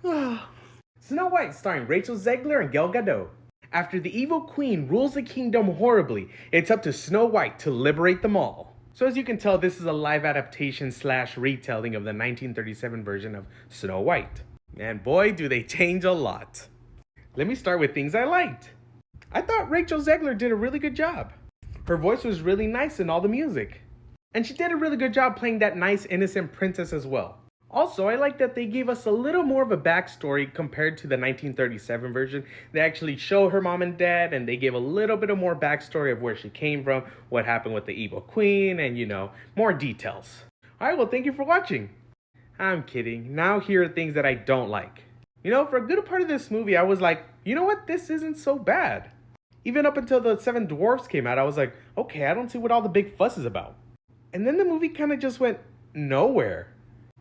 Snow White, starring Rachel Zegler and Gal Gadot. After the evil queen rules the kingdom horribly, it's up to Snow White to liberate them all. So as you can tell, this is a live adaptation slash retelling of the 1937 version of Snow White. And boy, do they change a lot. Let me start with things I liked. I thought Rachel Zegler did a really good job. Her voice was really nice in all the music. And she did a really good job playing that nice innocent princess as well. Also, I like that they gave us a little more of a backstory compared to the 1937 version. They actually show her mom and dad, and they gave a little bit of more backstory of where she came from, what happened with the evil queen, and more details. Alright, well, thank you for watching. I'm kidding. Now here are things that I don't like. For a good part of this movie, I was like, you know what, this isn't so bad. Even up until the Seven Dwarfs came out, I was like, okay, I don't see what all the big fuss is about. And then the movie kind of just went nowhere.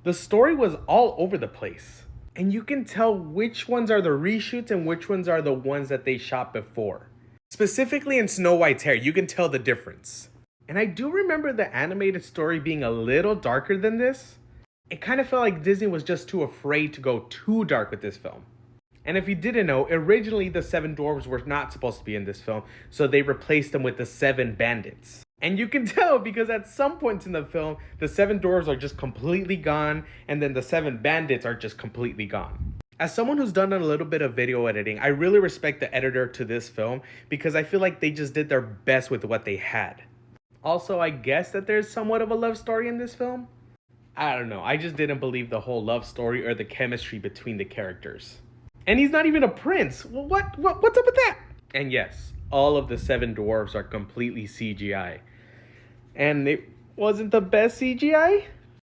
The story was all over the place. And you can tell which ones are the reshoots and which ones are the ones that they shot before. Specifically in Snow White's hair, you can tell the difference. And I do remember the animated story being a little darker than this. It kind of felt like Disney was just too afraid to go too dark with this film. And if you didn't know, originally the Seven Dwarfs were not supposed to be in this film, so they replaced them with the Seven Bandits. And you can tell because at some points in the film, the Seven Dwarfs are just completely gone, and then the Seven Bandits are just completely gone. As someone who's done a little bit of video editing, I really respect the editor to this film because I feel like they just did their best with what they had. Also, I guess that there's somewhat of a love story in this film. I don't know, I just didn't believe the whole love story or the chemistry between the characters. And he's not even a prince. Well, what's up with that? And yes, all of the Seven Dwarfs are completely CGI. And it wasn't the best CGI.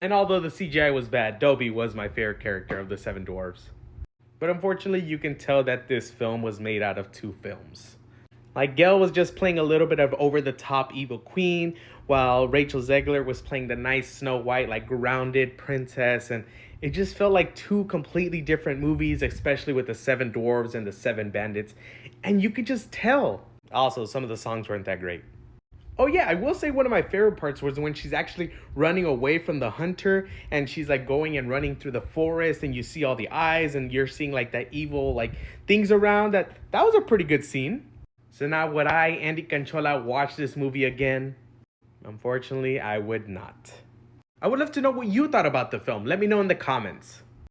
And although the CGI was bad, Dobby was my favorite character of the Seven Dwarfs. But unfortunately, you can tell that this film was made out of two films. Like, Gail was just playing a little bit of over-the-top evil queen, while Rachel Zegler was playing the nice Snow White, like, grounded princess. And it just felt like two completely different movies, especially with the Seven Dwarves and the Seven Bandits. And you could just tell. Also, some of the songs weren't that great. Oh yeah, I will say one of my favorite parts was when she's actually running away from the hunter and she's like going and running through the forest and you see all the eyes and you're seeing like that evil like things around. That was a pretty good scene. So now would I, Andy Canchola, watch this movie again? Unfortunately, I would not. I would love to know what you thought about the film. Let me know in the comments.